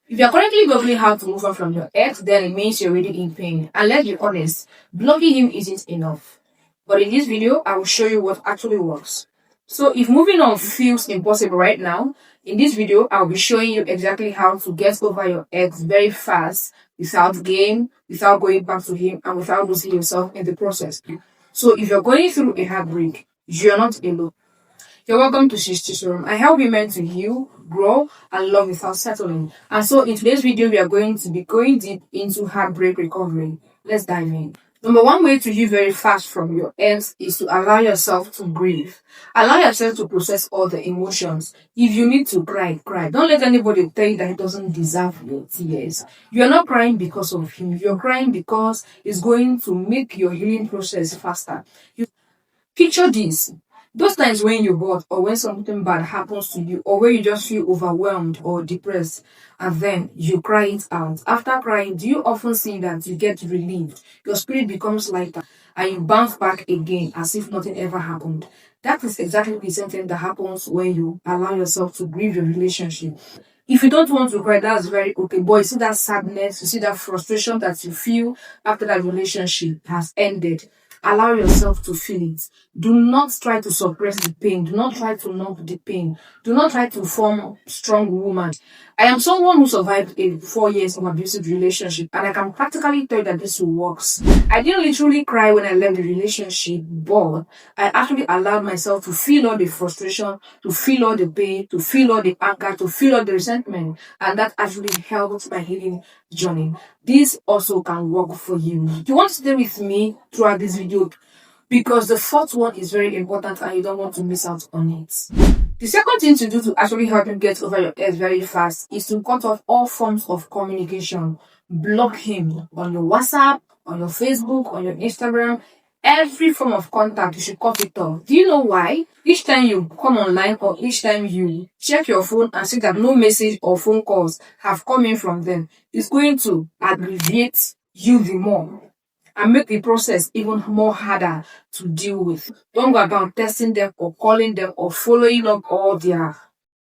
If you're currently googling how to move on from your ex, then it means you're already in pain. And let's be honest, blocking him isn't enough. But in this video, I will show you what actually works. So if moving on feels impossible right now, in this video, I'll be showing you exactly how to get over your ex very fast, without gain, without going back to him, and without losing yourself in the process. So if you're going through a heartbreak, you're not alone. You're welcome to Shishti's Room. I help women to heal, grow, and love without settling. And so in today's video, we are going to be going deep into heartbreak recovery. Let's dive in. Number one way to heal very fast from your ex is to allow yourself to grieve. Allow yourself to process all the emotions. If you need to cry, cry. Don't let anybody tell you that he doesn't deserve your tears. You're not crying because of him. You're crying because it's going to make your healing process faster. Picture this. Those times when you're bored or when something bad happens to you or when you just feel overwhelmed or depressed and then you cry it out. After crying, do you often see that you get relieved? Your spirit becomes lighter and you bounce back again as if nothing ever happened. That is exactly the same thing that happens when you allow yourself to grieve your relationship. If you don't want to cry, that's very okay. But you see that sadness, you see that frustration that you feel after that relationship has ended. Allow yourself to feel it. Do not try to suppress the pain. Do not try to numb the pain. Do not try to form a strong woman. I am someone who survived a 4 years of abusive relationship, and I can practically tell you that this works. I didn't literally cry when I left the relationship, but I actually allowed myself to feel all the frustration, to feel all the pain, to feel all the anger, to feel all the resentment, and that actually helped my healing journey. This also can work for you. You want to stay with me throughout this video because the fourth one is very important and you don't want to miss out on it. The second thing to do to actually help you get over your ex very fast is to cut off all forms of communication. Block him on your WhatsApp, on your Facebook, on your Instagram. Every form of contact, you should cut it off. Do you know why? Each time you come online or each time you check your phone and see that no message or phone calls have come in from them, it's going to aggravate you the more and make the process even more harder to deal with. Don't go about texting them or calling them or following up all their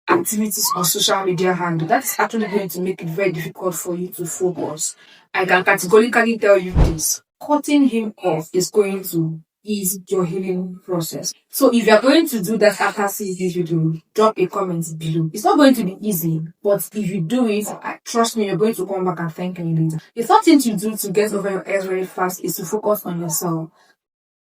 activities on social media handle. That's actually going to make it very difficult for you to focus. I can categorically tell you this. Cutting him off is going to ease your healing process. So if you're going to do that after seeing this video, drop a comment below. It's not going to be easy, but if you do it, trust me, you're going to come back and thank me later. The third thing to do to get over your ex very fast is to focus on yourself.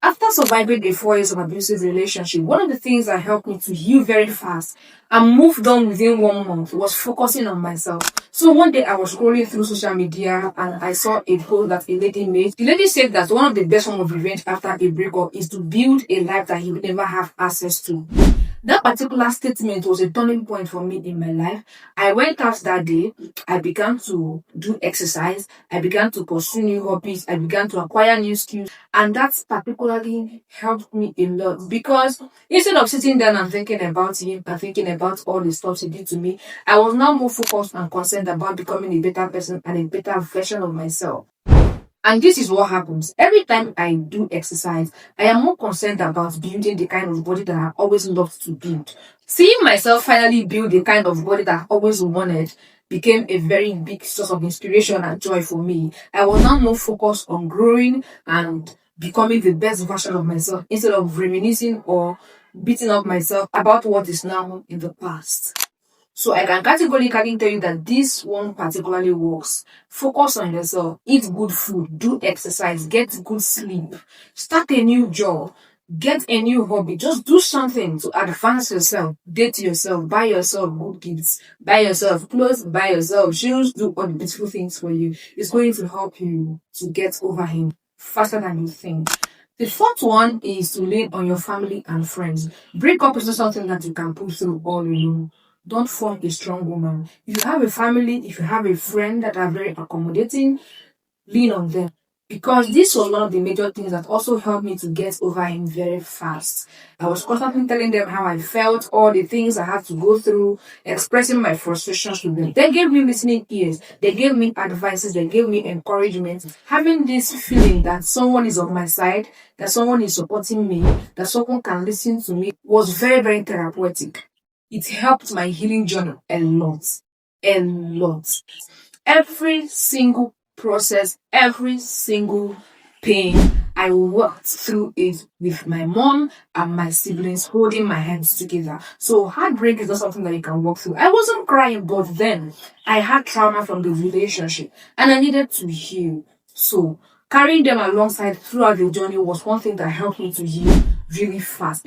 After surviving a 4 years of abusive relationship, one of the things that helped me to heal very fast and moved on within 1 month was focusing on myself. So one day I was scrolling through social media and I saw a post that a lady made. The lady said that one of the best forms of revenge after a breakup is to build a life that he will never have access to. That particular statement was a turning point for me in my life. I went out that day. I began to do exercise. I began to pursue new hobbies. I began to acquire new skills. And that particularly helped me a lot because instead of sitting down and thinking about him and thinking about all the stuff he did to me, I was now more focused and concerned about becoming a better person and a better version of myself. And this is what happens. Every time I do exercise, I am more concerned about building the kind of body that I've always loved to build. Seeing myself finally build the kind of body that I've always wanted became a very big source of inspiration and joy for me. I was now more focused on growing and becoming the best version of myself instead of reminiscing or beating up myself about what is now in the past. So I can categorically tell you that this one particularly works. Focus on yourself, eat good food, do exercise, get good sleep, start a new job, get a new hobby. Just do something to advance yourself, date yourself, buy yourself good gifts, buy yourself clothes, buy yourself shoes, do all the beautiful things for you. It's going to help you to get over him faster than you think. The fourth one is to lean on your family and friends. Breakup is not something that you can push through all alone. Don't form a strong woman. If you have a family, if you have a friend that are very accommodating, lean on them. Because this was one of the major things that also helped me to get over him very fast. I was constantly telling them how I felt, all the things I had to go through, expressing my frustrations to them. They gave me listening ears. They gave me advices. They gave me encouragement. Having this feeling that someone is on my side, that someone is supporting me, that someone can listen to me was very, very therapeutic. It helped my healing journey a lot. a lot. Every single process, every single pain, I worked through it with my mom and my siblings holding my hands together. So heartbreak is not something that you can walk through. I wasn't crying, but then I had trauma from the relationship and I needed to heal. So carrying them alongside throughout the journey was one thing that helped me to heal really fast.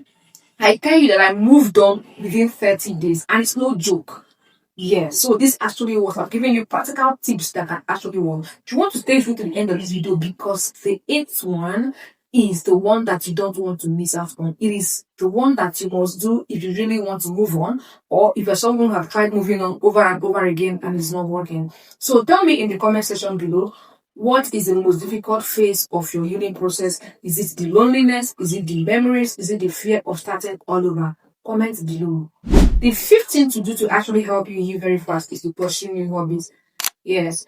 I tell you that I moved on within 30 days and it's no joke. Yeah, so this actually was, I've given you practical tips that can actually work. Do you want to stay through to the end of this video? Because the eighth one is the one that you don't want to miss out on. It is the one that you must do if you really want to move on, or if you're someone who have tried moving on over and over again and it's not working. So tell me in the comment section below, what is the most difficult phase of your healing process? Is it the loneliness? Is it the memories? Is it the fear of starting all over? Comment below. The fifth thing to do to actually help you heal very fast is to pursue new hobbies. Yes,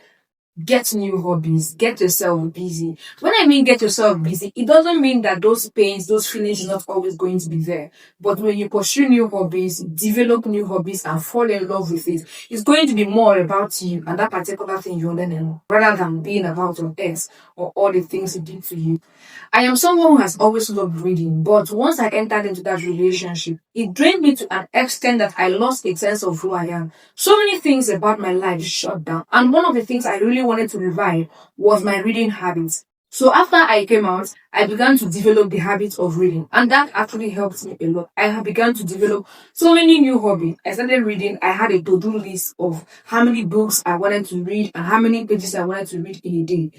get new hobbies, get yourself busy. When I mean get yourself busy, it doesn't mean that those pains, those feelings are not always going to be there. But when you pursue new hobbies, develop new hobbies and fall in love with it, it's going to be more about you and that particular thing you're learning rather than being about your ex or all the things it did to you. I am someone who has always loved reading, but once I entered into that relationship, it drained me to an extent that I lost a sense of who I am. So many things about my life shut down, and one of the things I really wanted to revive was my reading habits. So after I came out, I began to develop the habit of reading, and that actually helped me a lot. I have begun to develop so many new hobbies. I started reading. I had a to-do list of how many books I wanted to read and how many pages I wanted to read in a day.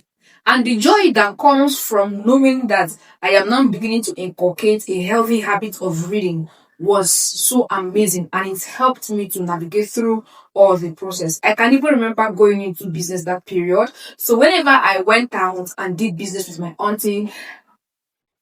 And the joy that comes from knowing that I am now beginning to inculcate a healthy habit of reading was so amazing, and it helped me to navigate through all the process. I can even remember going into business that period. So whenever I went out and did business with my auntie,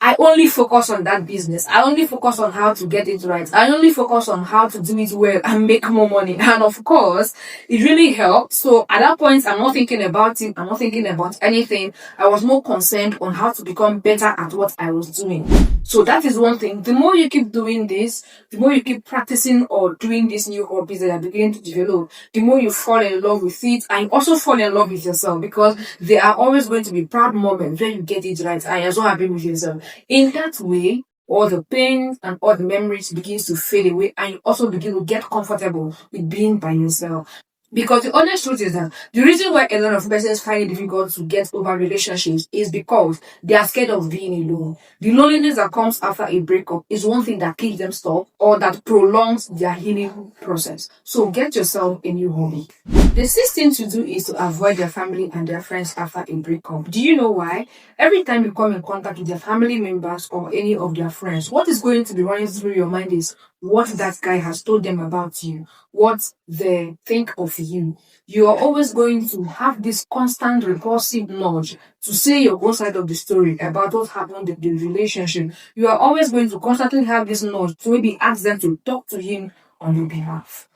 I only focus on that business. I only focus on how to get it right. I only focus on how to do it well and make more money. And of course, it really helped. So at that point, I'm not thinking about it. I'm not thinking about anything. I was more concerned on how to become better at what I was doing. So that is one thing. The more you keep doing this, the more you keep practicing or doing these new hobbies that are beginning to develop, the more you fall in love with it and also fall in love with yourself, because there are always going to be proud moments when you get it right and you're so happy with yourself. In that way, all the pains and all the memories begins to fade away, and you also begin to get comfortable with being by yourself. Because the honest truth is that the reason why a lot of persons find it difficult to get over relationships is because they are scared of being alone. The loneliness that comes after a breakup is one thing that keeps them stuck or that prolongs their healing process. So get yourself a new hobby. The sixth thing to do is to avoid their family and their friends after a breakup. Do you know why? Every time you come in contact with their family members or any of their friends, what is going to be running through your mind is what that guy has told them about you, what they think of you. You are always going to have this constant repulsive nudge to say your own side of the story about what happened in the relationship. You are always going to constantly have this nudge to maybe ask them to talk to him on your behalf.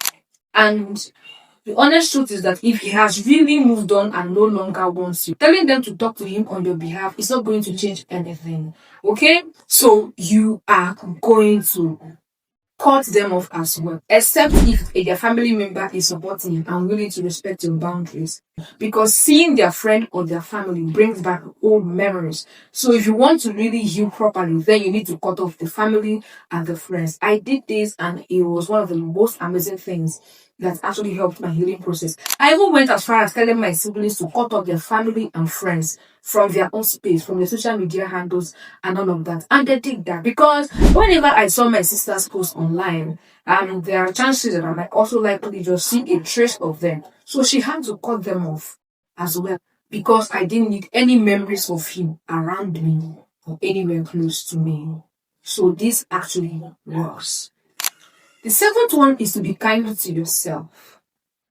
And the honest truth is that if he has really moved on and no longer wants you, telling them to talk to him on your behalf is not going to change anything. Okay? So you are going to cut them off as well, except if their family member is supporting you and willing to respect your boundaries. Because seeing their friend or their family brings back old memories. So if you want to really heal properly, then you need to cut off the family and the friends. I did this and it was one of the most amazing things that actually helped my healing process. I even went as far as telling my siblings to cut off their family and friends from their own space, from the social media handles and all of that. And they did that because whenever I saw my sister's post online, there are chances that I might also likely just see a trace of them. So she had to cut them off as well because I didn't need any memories of him around me or anywhere close to me. So this actually works. The seventh one is to be kind to yourself.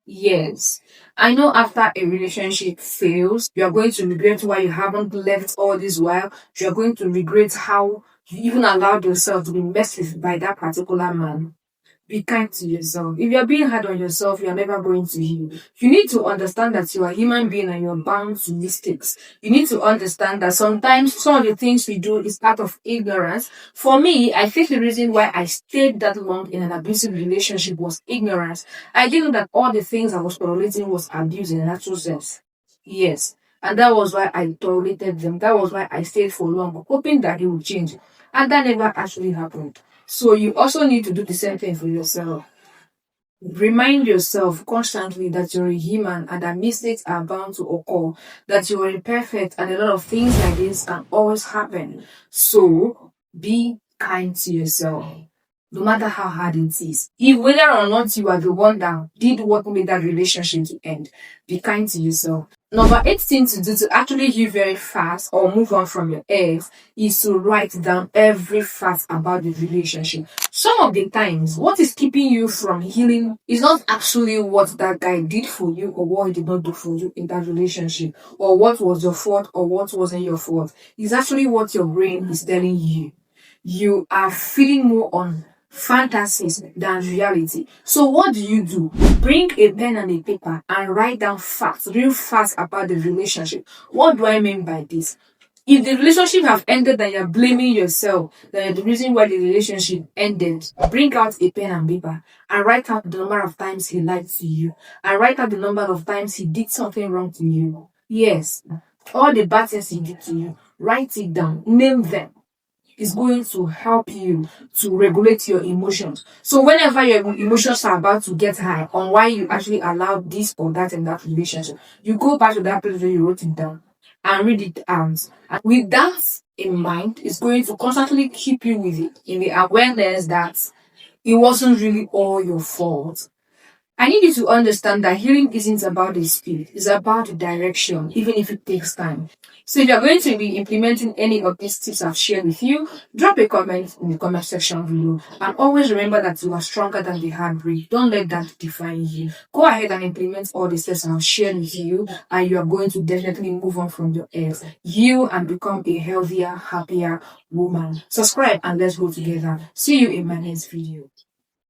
Yes, I know after a relationship fails, you are going to regret why you haven't left all this while. You are going to regret how you even allowed yourself to be messed with by that particular man. Be kind to yourself. If you're being hard on yourself, you're never going to heal. You need to understand that you are a human being and you're bound to mistakes. You need to understand that sometimes some of the things we do is out of ignorance. For me, I think the reason why I stayed that long in an abusive relationship was ignorance. I didn't know that all the things I was tolerating was abuse in an actual sense. Yes. And that was why I tolerated them. That was why I stayed for long, hoping that it would change. And that never actually happened. So you also need to do the same thing for yourself. Remind yourself constantly that you're a human and that mistakes are bound to occur, that you are imperfect and a lot of things like this can always happen. So be kind to yourself. No matter how hard it is. If whether or not you are the one that did what made that relationship to end, be kind to yourself. Number 18 to do to actually heal very fast or move on from your ex is to write down every fact about the relationship. Some of the times, what is keeping you from healing is not actually what that guy did for you or what he did not do for you in that relationship, or what was your fault or what wasn't your fault. It's actually what your brain is telling you. You are feeling more on fantasies than reality. So what do? Bring a pen and a paper and write down facts, real facts about the relationship. What do I mean by this? If the relationship have ended and you're blaming yourself, that the reason why the relationship ended, bring out a pen and paper and write out the number of times he lied to you and write out the number of times he did something wrong to you. Yes, all the bad things he did to you, write it down, name them. Is going to help you to regulate your emotions. So whenever your emotions are about to get high on why you actually allowed this or that in that relationship, you go back to that place where you wrote it down and read it out. And with that in mind, it's going to constantly keep you with it in the awareness that it wasn't really all your fault. I need you to understand that healing isn't about the speed, it's about the direction, even if it takes time. So if you're going to be implementing any of these tips I've shared with you, drop a comment in the comment section below. And always remember that you are stronger than the heartbreak. Don't let that define you. Go ahead and implement all the steps I've shared with you, and you are going to definitely move on from your ex. You and become a healthier, happier woman. Subscribe and let's go together. See you in my next video.